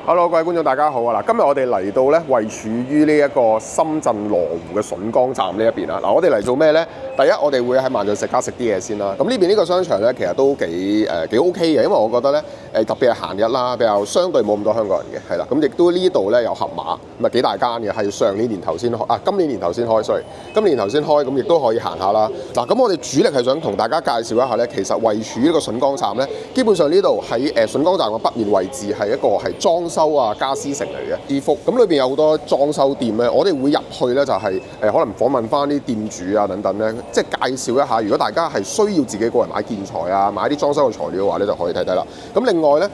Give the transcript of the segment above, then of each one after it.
Hello， 各位觀眾大家好啊！嗱，今日我哋嚟到咧，位處於呢一個深圳羅湖嘅筍崗站呢一邊啦。嗱，我哋嚟做咩咧？第一，我哋會喺萬象食家食啲嘢先啦。咁呢邊呢個商場咧，其實都幾 OK 嘅，因為我覺得咧特別係閒日啦，比較相對冇咁多香港人嘅，係啦。咁亦都呢度咧有盒馬，咁啊幾大間嘅，係上年年頭先開，今年年頭先開，今年年頭先開，咁亦都可以行下啦。嗱，咁我哋主力係想同大家介紹一下咧，其實位處呢個筍崗站咧，基本上呢度喺筍崗站嘅北面位置係一個係裝修啊家私城嚟嘅衣服，咁裏邊有好多裝修店咧，我哋會入去咧就係可能訪問翻啲店主啊等等咧，即係介紹一下。如果大家係需要自己個人買建材啊，買啲裝修嘅材料嘅話咧，就可以睇睇啦。咁另外咧，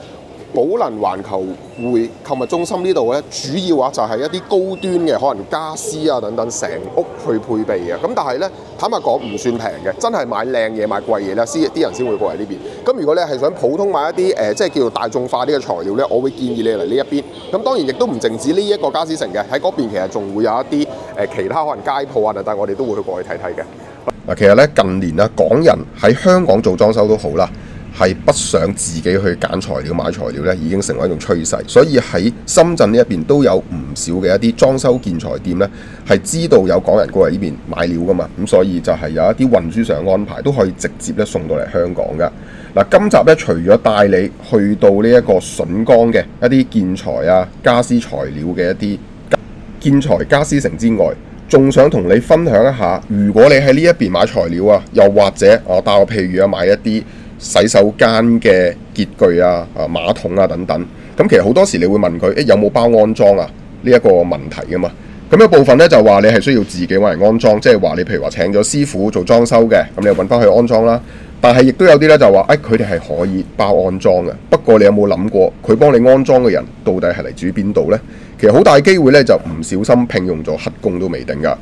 寶能環球匯購物中心呢度咧，主要話就係一啲高端嘅可能家私啊等等，成屋去配備嘅。咁但係咧，坦白講唔算平嘅，真係買靚嘢買貴嘢咧，啲人先會過嚟呢邊。咁如果你係想普通買一啲即係叫做大眾化啲嘅材料咧，我會建議你嚟呢一邊。咁當然亦都唔淨止呢一個家私城嘅，喺嗰邊其實仲會有一啲其他可能街鋪啊等等，我哋都會去過去睇睇嘅。嗱，其實咧近年啦，港人喺香港做裝修都好啦，係不想自己去揀材料買材料咧，已經成為一種趨勢。所以喺深圳呢一邊都有唔少嘅一啲裝修建材店咧，係知道有港人過嚟呢邊買料噶嘛，咁所以就係有一啲運輸上安排都可以直接咧送到嚟香港噶。嗱，今集咧除咗帶你去到呢一個筍崗嘅一啲建材啊、家私材料嘅一啲建材家私城之外，仲想同你分享一下，如果你喺呢一邊買材料啊，又或者我打個譬如啊，買一啲洗手間嘅潔具啊、馬桶啊等等，咁其實好多時你會問佢，有冇包安裝啊？呢一個問題噶嘛。咁有部分咧就話你係需要自己揾嚟安裝，即係話你譬如話請咗師傅做裝修嘅，咁你就揾翻去安裝啦。但係亦都有啲咧就話，佢哋係可以包安裝嘅。不過你有冇諗過，佢幫你安裝嘅人到底係嚟自於邊度呢？其實好大機會咧就唔小心聘用咗黑工都未定㗎。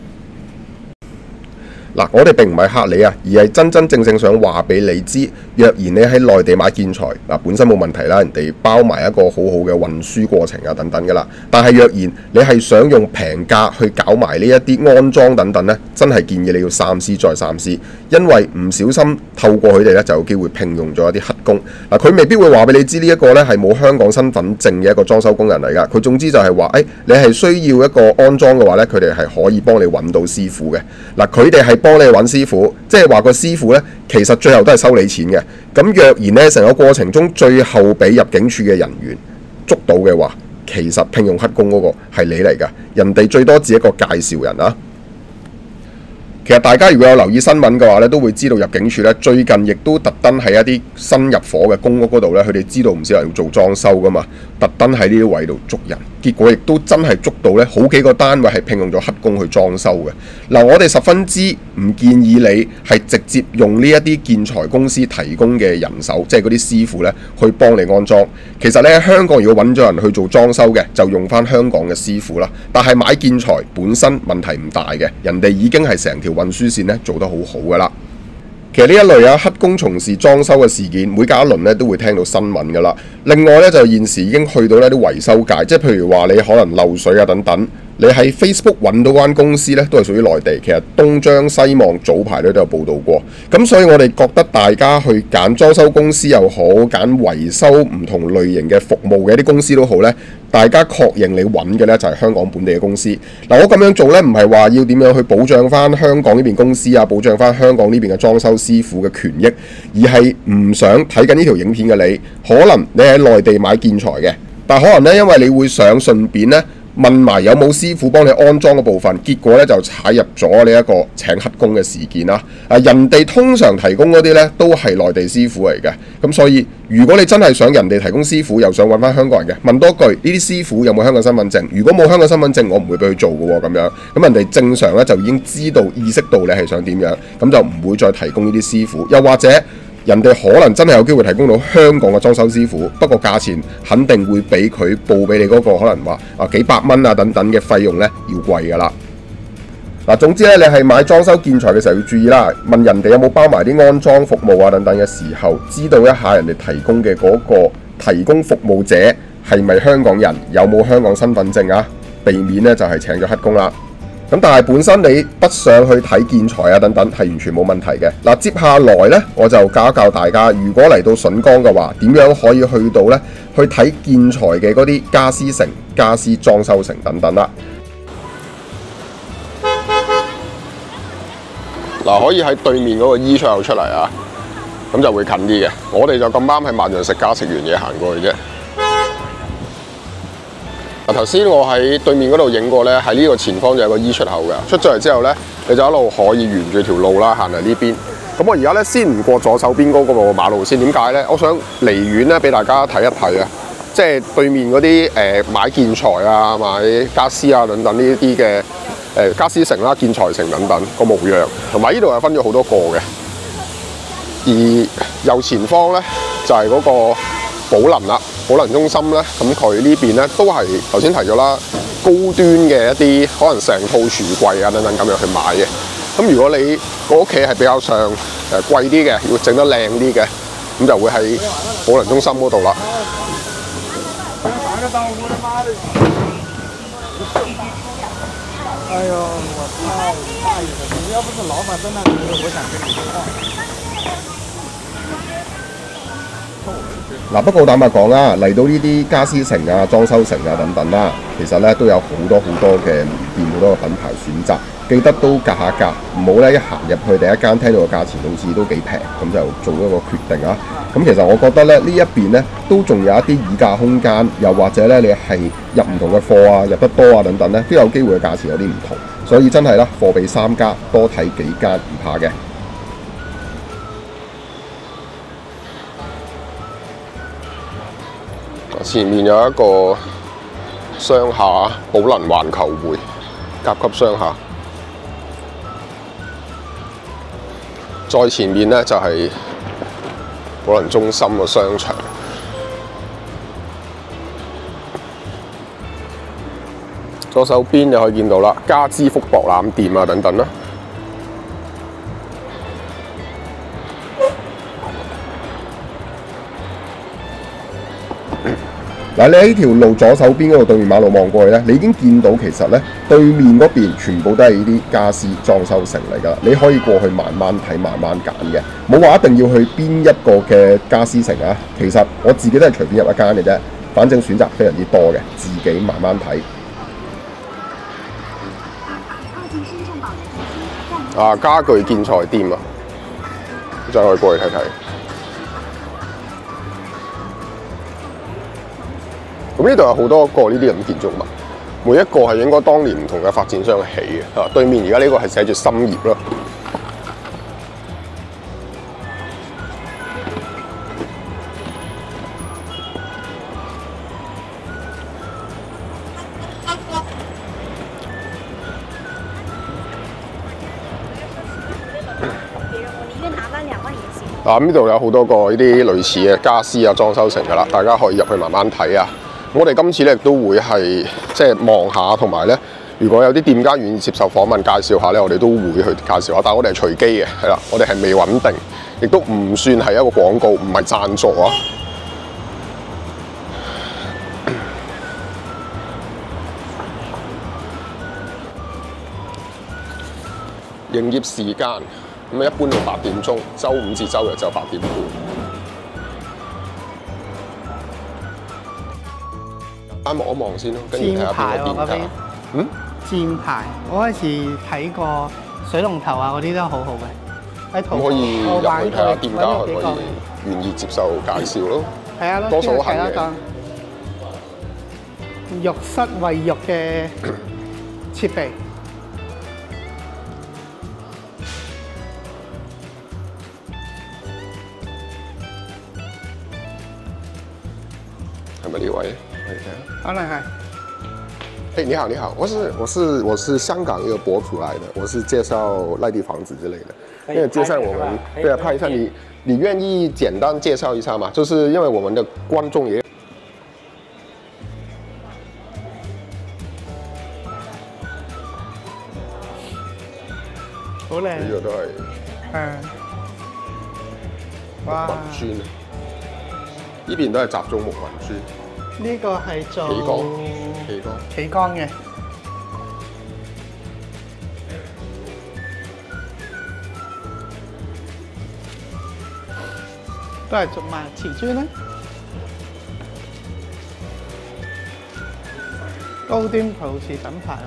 嗱，我哋並唔係嚇你啊，而係真真正正想話俾你知，若然你喺內地買建材，本身冇問題啦，人哋包埋一個好好嘅運輸過程啊等等㗎啦。但係若然你係想用平價去搞埋呢一啲安裝等等呢，真係建議你要三思再三思，因為唔小心透過佢哋咧就有機會聘用咗一啲黑工。嗱，佢未必會話俾你知呢一個咧係冇香港身份證嘅一個裝修工人嚟㗎。佢總之就係話，你係需要一個安裝嘅話咧，佢哋係可以幫你揾到師傅嘅。嗱，佢哋係幫你揾師傅，即係話個師傅呢，其實最後都係收你錢嘅。咁若然呢，成個過程中最後俾入境處嘅人員捉到嘅話，其實聘用黑工嗰個係你嚟㗎，人哋最多只係一個介紹人啊。其實大家如果有留意新聞嘅話咧，都會知道入境處咧最近亦都特登喺一啲新入伙嘅公屋嗰度咧，佢哋知道唔少人要做裝修㗎嘛，特登喺呢啲位度捉人，結果亦都真係捉到咧好幾個單位係聘用咗黑工去裝修嘅。嗱，我哋十分之唔建議你係直接用呢一啲建材公司提供嘅人手，即係嗰啲師傅咧去幫你安裝。其實咧香港如果揾咗人去做裝修嘅，就用返香港嘅師傅啦。但係買建材本身問題唔大嘅，人哋已經係成條運輸線咧做得好好噶啦。其實呢一類黑工從事裝修嘅事件，每隔一輪咧都會聽到新聞噶啦。另外咧就現時已經去到呢啲維修界，即係譬如話你可能漏水啊等等，你喺 Facebook 揾到間公司咧都係屬於內地。其實東張西望早排咧都有報道過。咁所以我哋覺得大家去揀裝修公司又好，揀維修唔同類型嘅服務嘅一啲公司都好咧，大家確認你揾嘅咧就係香港本地嘅公司。嗱，我咁樣做咧唔係話要點樣去保障翻香港呢邊公司啊，保障翻香港呢邊嘅裝修師傅嘅權益，而係唔想睇緊呢條影片嘅你，可能你喺內地買建材嘅，但可能咧因為你會想順便咧問埋有冇師傅幫你安裝嘅部分，結果咧就踩入咗呢一個請黑工嘅事件啦。人哋通常提供嗰啲咧都係內地師傅嚟嘅，咁所以如果你真係想人哋提供師傅，又想揾翻香港人嘅，問多句呢啲師傅有冇香港身份證？如果冇香港身份證，我唔會俾佢做嘅喎。咁樣咁人哋正常咧就已經知道意識到你係想點樣，咁就唔會再提供呢啲師傅。又或者人哋可能真係有機會提供到香港嘅裝修師傅，不過價錢肯定會比佢報俾你嗰個可能話幾百蚊啊等等嘅費用咧要貴㗎啦。嗱，總之咧你係買裝修建材嘅時候要注意啦，問人哋有冇包埋啲安裝服務啊等等嘅時候，知道一下人哋提供嘅嗰個提供服務者係咪香港人，有冇香港身份證啊，避免咧就係請咗黑工啦。咁但係本身你不上去睇建材啊等等係完全冇問題嘅。嗱，接下來呢，我就教一教大家，如果嚟到筍崗嘅話，點樣可以去到呢？去睇建材嘅嗰啲家私城、家私裝修城等等啦。嗱，可以喺對面嗰個 E 出口出嚟啊，咁就會近啲嘅。我哋就咁啱喺萬象食家食完嘢行過去啫。嗱，頭先我喺對面嗰度影過咧，喺呢個前方就有個 E 出口嘅。出咗嚟之後咧，你就一路可以沿住條路啦行嚟呢邊。咁我而家咧先唔過左手邊嗰個馬路先，點解咧？我想離遠咧俾大家睇一睇啊，即係對面嗰啲買建材啊、買家私啊等等呢啲嘅。家私城啦、建材城等等個模樣，同埋呢度係分咗好多個嘅。而右前方咧就係嗰個寶能啦，寶能中心咧，咁佢呢邊咧都係頭先提咗啦，高端嘅一啲可能成套櫥櫃啊等等咁樣去買嘅。咁如果你個屋企係比較上貴啲嘅，要整得靚啲嘅，咁就會喺寶能中心嗰度啦。哎呦，我操！大意思，你要不是老板在那里，我想跟你说话。嗱，不過坦白講啦，嚟到呢啲家私城啊、裝修城啊等等啦，其實咧都有好多嘅門店，好多嘅品牌選擇。記得都格下價，唔好咧一行入去第一間聽到個價錢好似都幾平，咁就做一個決定啊。咁其實我覺得咧呢一邊咧都仲有一啲議價空間，又或者咧你係入唔同嘅貨啊、入得多啊等等咧，都有機會嘅價錢有啲唔同。所以真係啦，貨比三家，多睇幾間唔怕嘅。前面有一個商廈，寶能環球匯甲級商廈。再前面咧就係寶能中心嘅商場。左手邊你可以見到啦，家之福博覽店啊等等啦。嗱，你喺條路左手邊嗰度對面馬路望過去咧，你已經見到其實咧對面嗰邊全部都係呢啲家私裝修城嚟㗎。你可以過去慢慢睇、慢慢揀嘅，冇話一定要去邊一個嘅家私城啊。其實我自己都係隨便入一間嘅啫，反正選擇非常之多嘅，自己慢慢睇。啊，家具建材店啊，就可以過去睇睇。咁呢度有好多個呢啲咁建築物，每一個係應該當年唔同嘅發展商起嘅。對面而家呢個係寫住深業啦。嗱，呢度有好多個呢啲類似嘅家私啊、裝修城㗎啦，大家可以入去慢慢睇啊。我哋今次咧亦都會係即係望下，同埋咧，如果有啲店家願意接受訪問介紹下咧，我哋都會去介紹下。但係我哋係隨機嘅，係啦，我哋係未穩定，亦都唔算係一個廣告，唔係贊助啊。營業時間咁一般到8點鐘，週5至週日就8點半。啱望一望先咯，跟住睇下邊個店家。嗯？箭牌，我嗰時睇過水龍頭啊嗰啲都好好嘅。喺淘寶咁可以入去睇下店家可唔可以願意接受介紹咯。係啊，多數都係嘅。浴室衛浴嘅設備。係咪呢位？可能係。嘿，你好，你好，我是香港一個博主來的，我是介紹賴地房子之類的。因為介紹我們，對啊，拍一下你願意簡單介紹一下嗎？就是因為我們的觀眾也好靚。呢個都係。哇！木紋磚，呢邊都係集中木紋磚。呢個係做企缸嘅。都係做埋瓷磚啦。高端陶瓷品牌。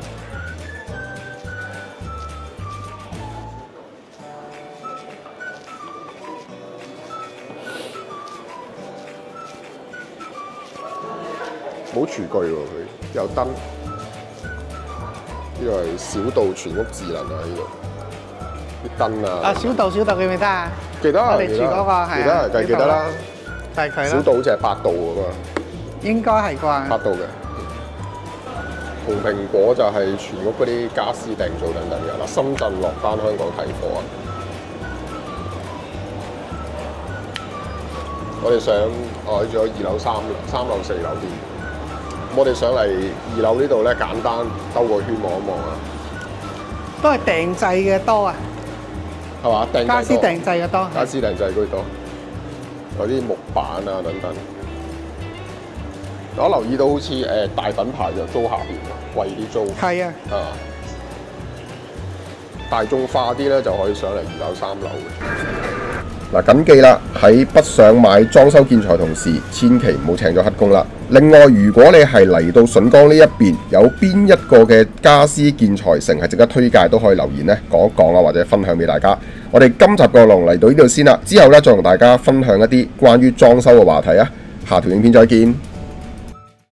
冇廚具喎，佢有燈。呢個係小道全屋智能啊！呢度啲燈啊。啊，小道記唔記得啊？記得啊，我哋住嗰個係記得啊，梗係記得啦。就係佢啦。小道好似係8度㗎嘛。應該係啩？8度嘅。紅蘋果就係全屋嗰啲家私訂做等等嘅。嗱，深圳落單香港睇貨啊！我哋上仲有2樓、3樓、4樓添。我哋上嚟2樓呢度咧，簡單兜個圈望一望啊。都係訂製嘅多啊，係嘛？家私訂製嘅多。家私訂製居多，有啲木板啊等等。我留意到好似大品牌就租下邊，貴啲租。係啊。啊。大眾化啲咧就可以上嚟2樓、3樓嘅。嗱，緊記啦，喺北上買裝修建材同時，千祈唔好請咗黑工啦。另外，如果你係嚟到筍崗呢一邊，有邊一個嘅家私建材城係值得推介，都可以留言咧講一講啊，或者分享俾大家。我哋今集嘅內容嚟到呢度先啦，之後咧再同大家分享一啲關於裝修嘅話題啊。下條影片再見。